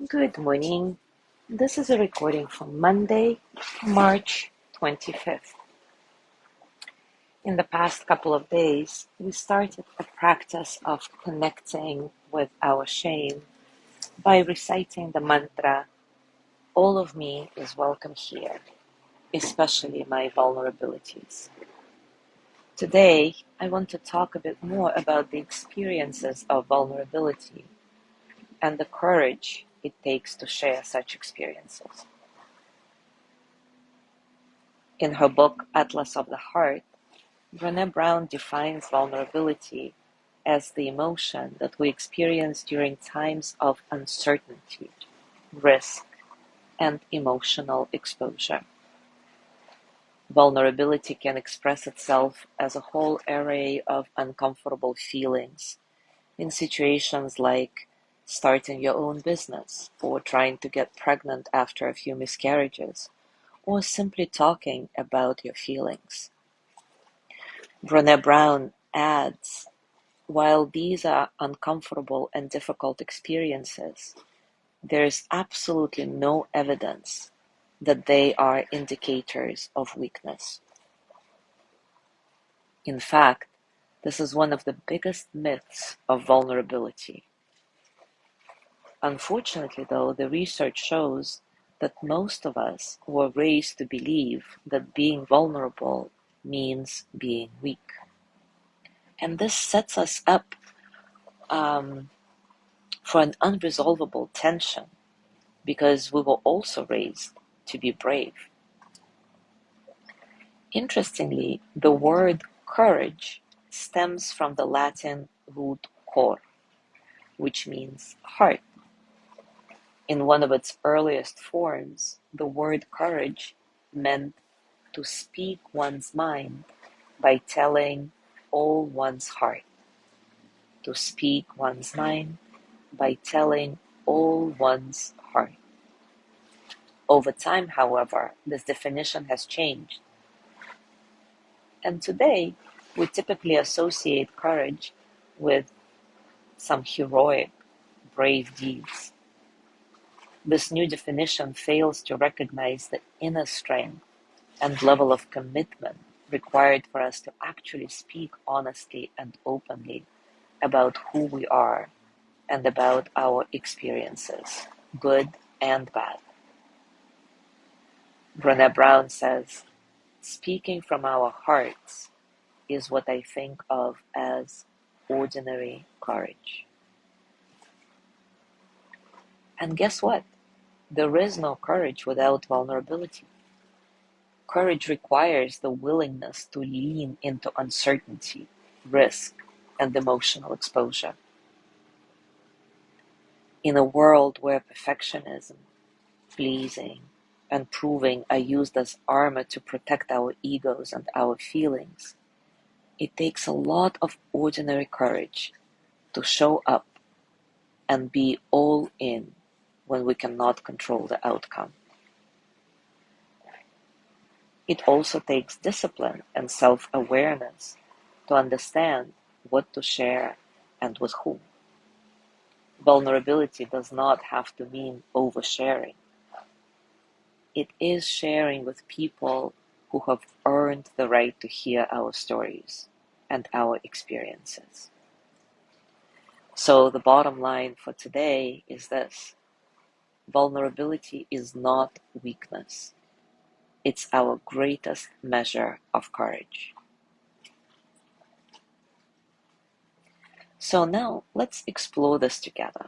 Good morning. This is a recording from Monday, March 25th. In the past couple of days, we started a practice of connecting with our shame by reciting the mantra, all of me is welcome here, especially my vulnerabilities. Today, I want to talk a bit more about the experiences of vulnerability and the courage it takes to share such experiences. In her book, Atlas of the Heart, Brené Brown defines vulnerability as the emotion that we experience during times of uncertainty, risk, and emotional exposure. Vulnerability can express itself as a whole array of uncomfortable feelings in situations like starting your own business, or trying to get pregnant after a few miscarriages, or simply talking about your feelings. Brené Brown adds, while these are uncomfortable and difficult experiences, there is absolutely no evidence that they are indicators of weakness. In fact, this is one of the biggest myths of vulnerability. Unfortunately, though, the research shows that most of us were raised to believe that being vulnerable means being weak. And this sets us up for an unresolvable tension because we were also raised to be brave. Interestingly, the word courage stems from the Latin root cor, which means heart. In one of its earliest forms, the word courage meant to speak one's mind by telling all one's heart. To speak one's mind by telling all one's heart. Over time, however, this definition has changed. And today, we typically associate courage with some heroic, brave deeds. This new definition fails to recognize the inner strength and level of commitment required for us to actually speak honestly and openly about who we are and about our experiences, good and bad. Brené Brown says, speaking from our hearts is what I think of as ordinary courage. And guess what? There is no courage without vulnerability. Courage requires the willingness to lean into uncertainty, risk, and emotional exposure. In a world where perfectionism, pleasing, and proving are used as armor to protect our egos and our feelings, it takes a lot of ordinary courage to show up and be all in when we cannot control the outcome. It also takes discipline and self-awareness to understand what to share and with whom. Vulnerability does not have to mean oversharing. It is sharing with people who have earned the right to hear our stories and our experiences. So the bottom line for today is this: vulnerability is not weakness. It's our greatest measure of courage. So now let's explore this together.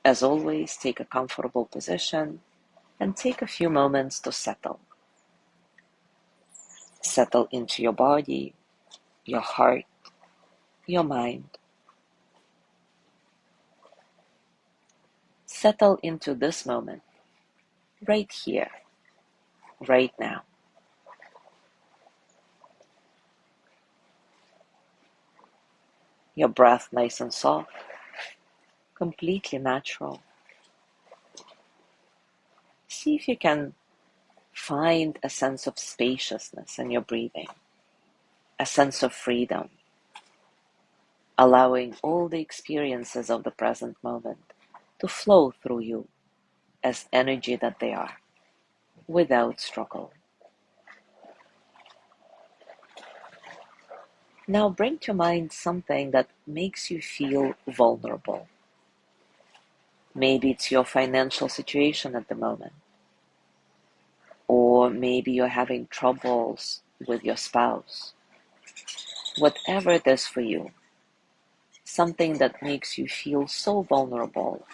As always, take a comfortable position and take a few moments to settle. Settle into your body, your heart, your mind. Settle into this moment, right here, right now. Your breath nice and soft, completely natural. See if you can find a sense of spaciousness in your breathing, a sense of freedom, allowing all the experiences of the present moment to flow through you as energy that they are, without struggle. Now bring to mind something that makes you feel vulnerable. Maybe it's your financial situation at the moment, or maybe you're having troubles with your spouse. Whatever it is for you, something that makes you feel so vulnerable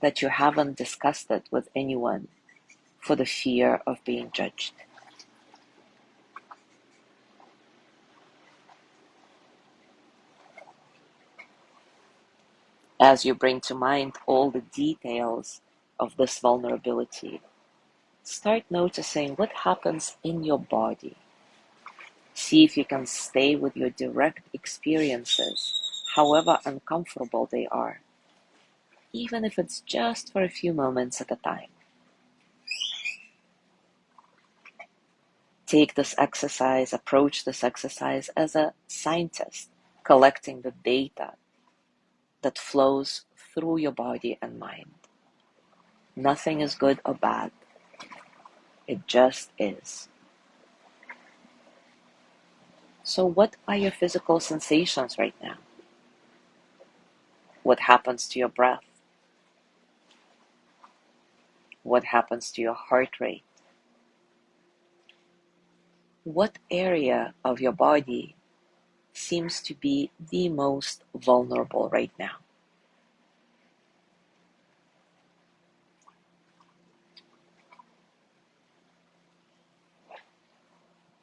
that you haven't discussed it with anyone for the fear of being judged. As you bring to mind all the details of this vulnerability, start noticing what happens in your body. See if you can stay with your direct experiences, however uncomfortable they are, even if it's just for a few moments at a time. Take this exercise, approach this exercise as a scientist collecting the data that flows through your body and mind. Nothing is good or bad. It just is. So what are your physical sensations right now? What happens to your breath? What happens to your heart rate? What area of your body seems to be the most vulnerable right now?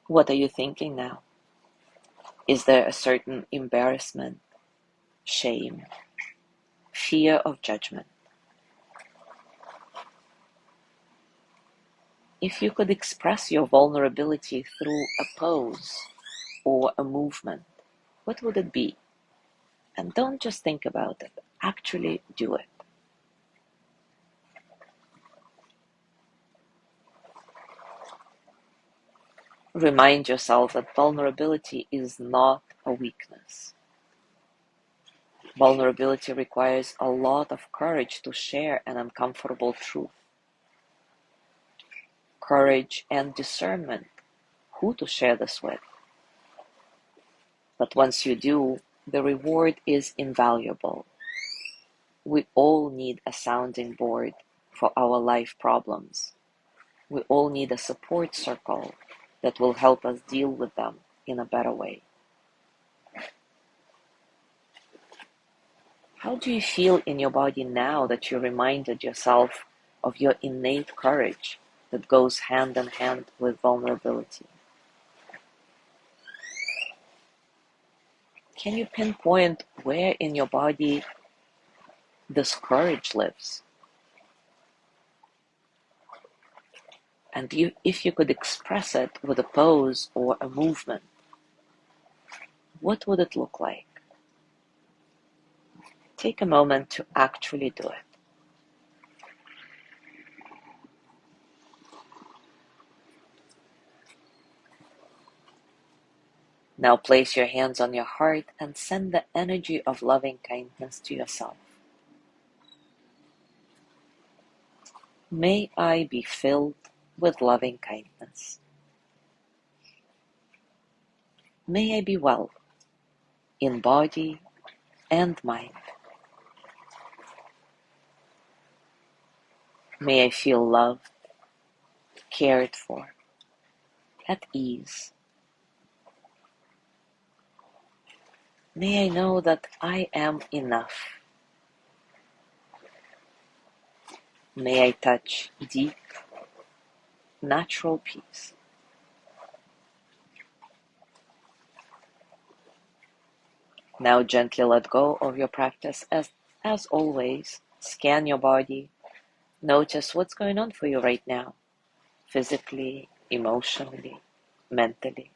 What are you thinking now? Is there a certain embarrassment, shame, fear of judgment? If you could express your vulnerability through a pose or a movement, what would it be? And don't just think about it, actually do it. Remind yourself that vulnerability is not a weakness. Vulnerability requires a lot of courage to share an uncomfortable truth. Courage and discernment, who to share this with. But once you do, the reward is invaluable. We all need a sounding board for our life problems. We all need a support circle that will help us deal with them in a better way. How do you feel in your body now that you reminded yourself of your innate courage that goes hand in hand with vulnerability? Can you pinpoint where in your body this courage lives? And if you could express it with a pose or a movement, what would it look like? Take a moment to actually do it. Now place your hands on your heart and send the energy of loving kindness to yourself. May I be filled with loving kindness. May I be well in body and mind. May I feel loved, cared for, at ease. May I know that I am enough. May I touch deep, natural peace. Now gently let go of your practice. As always, scan your body. Notice what's going on for you right now, physically, emotionally, mentally.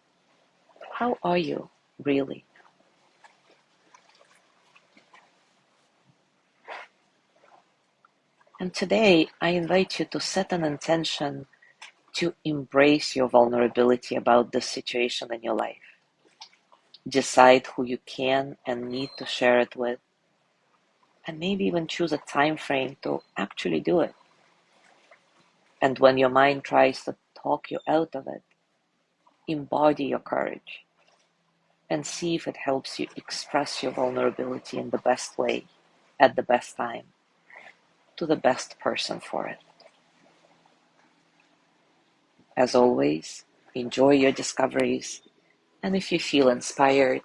How are you, really? And today, I invite you to set an intention to embrace your vulnerability about this situation in your life. Decide who you can and need to share it with, and maybe even choose a time frame to actually do it. And when your mind tries to talk you out of it, embody your courage and see if it helps you express your vulnerability in the best way, at the best time, to the best person for it. As always, enjoy your discoveries, and if you feel inspired,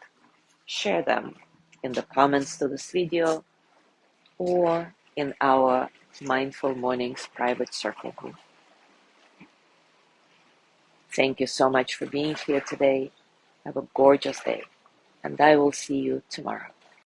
share them in the comments to this video or in our Mindful Mornings private circle group. Thank you so much for being here today. Have a gorgeous day, and I will see you tomorrow.